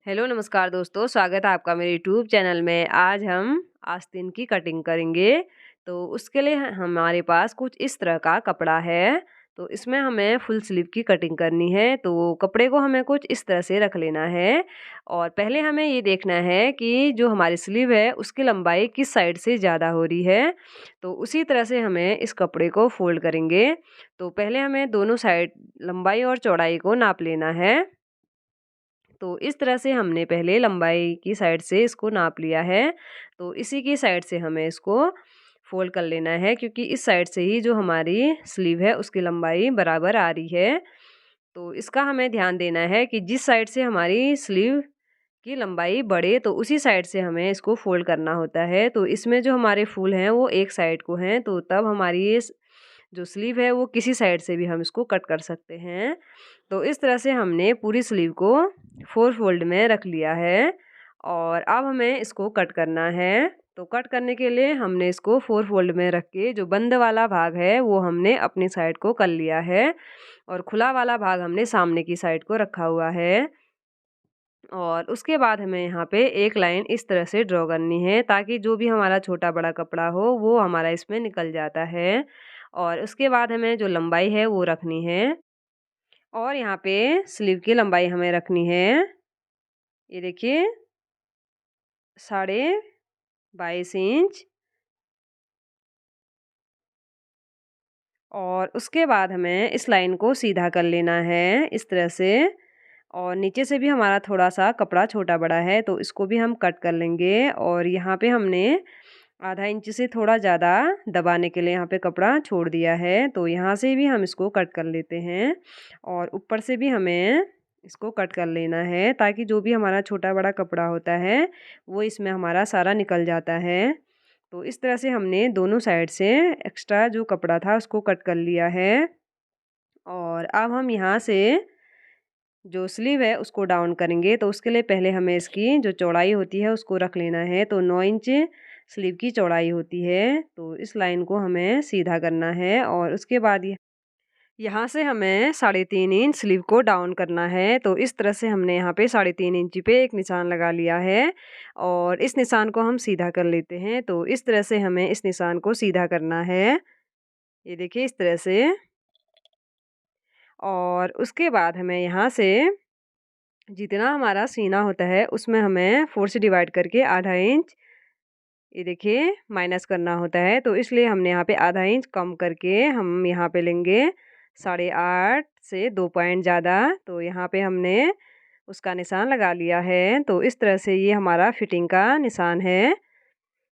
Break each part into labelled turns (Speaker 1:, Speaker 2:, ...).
Speaker 1: Hello नमस्कार दोस्तों, स्वागत है आपका मेरे यूट्यूब चैनल में। आज हम आस्तीन की कटिंग करेंगे। तो उसके लिए हमारे पास कुछ इस तरह का कपड़ा है। तो इसमें हमें फुल स्लीव की कटिंग करनी है। तो कपड़े को हमें कुछ इस तरह से रख लेना है। और पहले हमें ये देखना है कि जो हमारी स्लीव है उसकी लंबाई किस साइड से ज़्यादा हो रही है। तो उसी तरह से हमें इस कपड़े को फोल्ड करेंगे। तो पहले हमें दोनों साइड लंबाई और चौड़ाई को नाप लेना है। तो इस तरह से हमने पहले लंबाई की साइड से इसको नाप लिया है। तो इसी की साइड से हमें इसको फोल्ड कर लेना है, क्योंकि इस साइड से ही जो हमारी स्लीव है उसकी लंबाई बराबर आ रही है। तो इसका हमें ध्यान देना है कि जिस साइड से हमारी स्लीव की लंबाई बढ़े तो उसी साइड से हमें इसको फोल्ड करना होता है। तो इसमें जो हमारे फूल हैं वो एक साइड को हैं, तो तब हमारी ये जो स्लीव है वो किसी साइड से भी हम इसको कट कर सकते हैं। तो इस तरह से हमने पूरी स्लीव को 4 फोल्ड में रख लिया है। और अब हमें इसको कट करना है। तो कट करने के लिए हमने इसको 4 फोल्ड में रख के जो बंद वाला भाग है वो हमने अपनी साइड को कर लिया है, और खुला वाला भाग हमने सामने की साइड को रखा हुआ है। और उसके बाद हमें यहाँ पे एक लाइन इस तरह से ड्रॉ करनी है, ताकि जो भी हमारा छोटा बड़ा कपड़ा हो वो हमारा इसमें निकल जाता है। और उसके बाद हमें जो लंबाई है वो रखनी है। और यहाँ पे स्लीव की लंबाई हमें रखनी है, ये देखिए, 22.5 इंच। और उसके बाद हमें इस लाइन को सीधा कर लेना है इस तरह से। और नीचे से भी हमारा थोड़ा सा कपड़ा छोटा बड़ा है, तो इसको भी हम कट कर लेंगे। और यहाँ पे हमने आधा इंच से थोड़ा ज़्यादा दबाने के लिए यहाँ पे कपड़ा छोड़ दिया है, तो यहाँ से भी हम इसको कट कर लेते हैं। और ऊपर से भी हमें इसको कट कर लेना है, ताकि जो भी हमारा छोटा बड़ा कपड़ा होता है वो इसमें हमारा सारा निकल जाता है। तो इस तरह से हमने दोनों साइड से एक्स्ट्रा जो कपड़ा था उसको कट कर लिया है। और अब हम यहाँ से जो स्लीव है उसको डाउन करेंगे। तो उसके लिए पहले हमें इसकी जो चौड़ाई होती है उसको रख लेना है। तो 9 इंच स्लीव की चौड़ाई होती है। तो इस लाइन को हमें सीधा करना है। और उसके बाद यहाँ से हमें 3.5 इंच स्लीव को डाउन करना है। तो इस तरह से हमने यहाँ पे 3.5 इंच पे एक निशान लगा लिया है। और इस निशान को हम सीधा कर लेते हैं। तो इस तरह से हमें इस निशान को सीधा करना है, ये देखिए इस तरह से। और उसके बाद हमें यहाँ से जितना हमारा सीना होता है उसमें हमें 4 से डिवाइड करके आधा इंच, ये देखिए, माइनस करना होता है। तो इसलिए हमने यहाँ पे आधा इंच कम करके हम यहाँ पे लेंगे 8.5 से 2 पॉइंट ज़्यादा। तो यहाँ पे हमने उसका निशान लगा लिया है। तो इस तरह से ये हमारा फिटिंग का निशान है।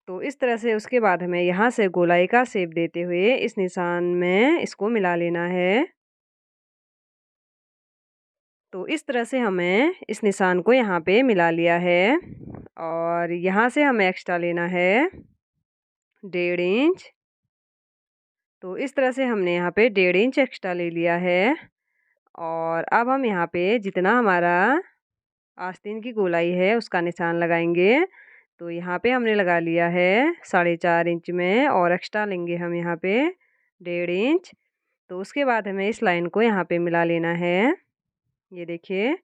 Speaker 1: तो इस तरह से उसके बाद हमें यहाँ से गोलाई का शेप देते हुए इस निशान में इसको मिला लेना है। तो इस तरह से हमें इस निशान को यहाँ पे मिला लिया है। और यहाँ से हमें एक्स्ट्रा लेना है 1.5 इंच। तो इस तरह से हमने यहाँ पे 1.5 इंच एक्स्ट्रा ले लिया है। और अब हम यहाँ पे जितना हमारा आस्तीन की गोलाई है उसका निशान लगाएंगे। तो यहाँ पे हमने लगा लिया है 4.5 इंच में, और एक्स्ट्रा लेंगे हम यहाँ पे 1.5 इंच। तो उसके बाद हमें इस लाइन को यहाँ पे मिला लेना है, ये देखिए।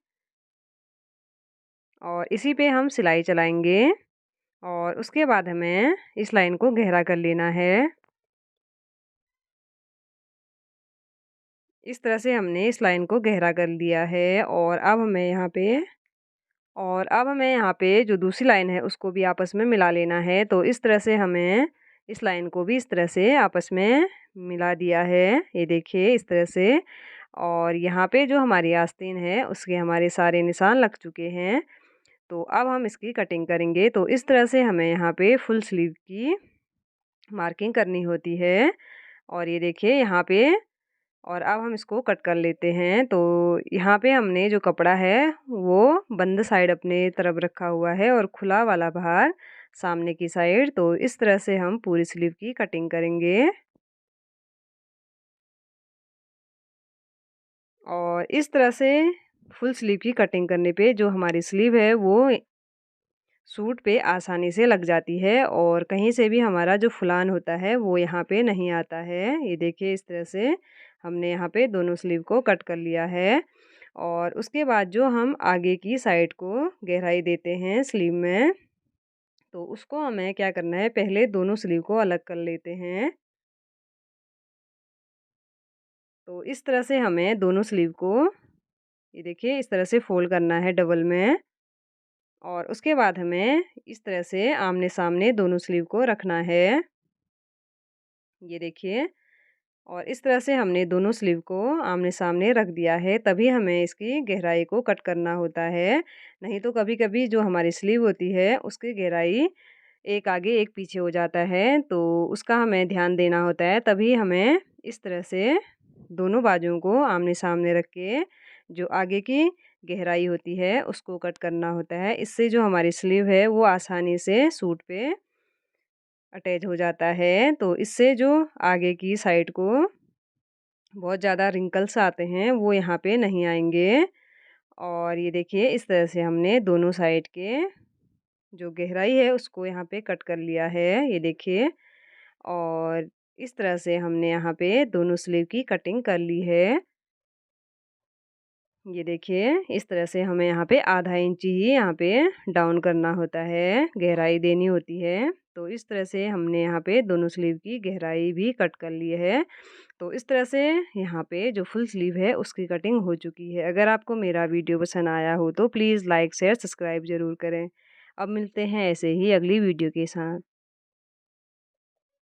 Speaker 1: और इसी पे हम सिलाई चलाएंगे। और उसके बाद हमें इस लाइन को गहरा कर लेना है। इस तरह से हमने इस लाइन को गहरा कर लिया है। और अब हमें यहाँ पे जो दूसरी लाइन है उसको भी आपस में मिला लेना है। तो इस तरह से हमें इस लाइन को भी इस तरह से आपस में मिला दिया है, ये देखिए इस तरह से। और यहाँ पे जो हमारी आस्तीन है उसके हमारे सारे निशान लग चुके हैं। तो अब हम इसकी कटिंग करेंगे। तो इस तरह से हमें यहाँ पे फुल स्लीव की मार्किंग करनी होती है, और ये देखिए यहाँ पे। और अब हम इसको कट कर लेते हैं। तो यहाँ पे हमने जो कपड़ा है वो बंद साइड अपने तरफ रखा हुआ है, और खुला वाला भाग सामने की साइड। तो इस तरह से हम पूरी स्लीव की कटिंग करेंगे। और इस तरह से फुल स्लीव की कटिंग करने पे जो हमारी स्लीव है वो सूट पे आसानी से लग जाती है, और कहीं से भी हमारा जो फुलान होता है वो यहाँ पे नहीं आता है। ये देखिए इस तरह से हमने यहाँ पे दोनों स्लीव को कट कर लिया है। और उसके बाद जो हम आगे की साइड को गहराई देते हैं स्लीव में, तो उसको हमें क्या करना है, पहले दोनों स्लीव को अलग कर लेते हैं। तो इस तरह से हमें दोनों स्लीव को, ये देखिए, इस तरह से फ़ोल्ड करना है डबल में। और उसके बाद हमें इस तरह से आमने-सामने दोनों स्लीव को रखना है। ये देखिए, और इस तरह से हमने दोनों स्लीव को आमने-सामने रख दिया है, तभी हमें इसकी गहराई को कट करना होता है। नहीं तो कभी-कभी जो हमारी स्लीव होती है, उसकी गहराई एक आगे एक पीछे हो जाता है, तो उसका हमें ध्यान देना होता है। तभी हमें इस तरह से दोनों बाजुओं को आमने-सामने रख के जो आगे की गहराई होती है, उसको कट करना होता है। इससे जो हमारी स्लीव है, वो आसानी से सूट पे अटैच हो जाता है। तो इससे जो आगे की साइड को बहुत ज़्यादा रिंकल्स आते हैं, वो यहाँ पे नहीं आएँगे। और ये देखिए, इस तरह से हमने दोनों साइड के जो गहराई है उसको यहाँ पे कट कर लिया है, ये देखिए। और इस तरह से हमने यहाँ पे दोनों स्लीव की कटिंग कर ली है। ये देखिए, इस तरह से हमें यहाँ पे आधा इंच ही यहाँ पे डाउन करना होता है, गहराई देनी होती है। तो इस तरह से हमने यहाँ पे दोनों स्लीव की गहराई भी कट कर ली है। तो इस तरह से यहाँ पे जो फुल स्लीव है उसकी कटिंग हो चुकी है। अगर आपको मेरा वीडियो पसंद आया हो तो प्लीज़ लाइक, शेयर, सब्सक्राइब ज़रूर करें। अब मिलते हैं ऐसे ही अगली वीडियो के साथ।